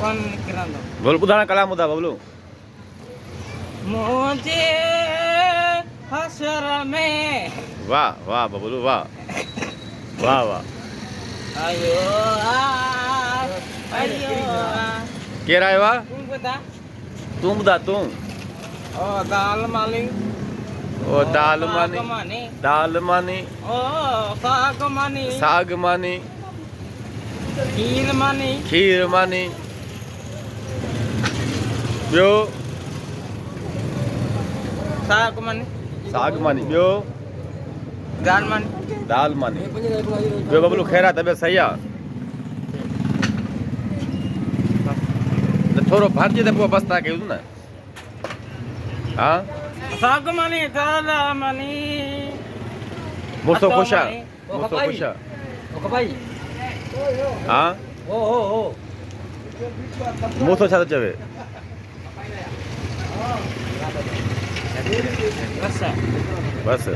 कौन किरांदो बोल ॿुधाइण कलाम ॿुधा बबलू। मुझे हशर में वाह वाह बबलू वाह वाह वाह। आयो आयो केरु आयो आहे? तू बता तूं ॿुधा तूं। ओ दाल माली ओ दाल मानी मानी दाल मानी ओ साग मानी साग मानी खीर मानी खीर मानी ॿियो साग मानी साग मानी ॿियो दाल मानी दाल मानी ॿियो बबलू ख़ैर आहे तबियत सही आहे? त थोरो भरिजे त पोइ बसि तव्हां कयूं न। हा साग मानी दाल मानी मुड़ुसो ख़ुशि आहे? मुड़ुसो ख़ुशि आहे? हा मुड़ुसो छा थो चवे? बस बसि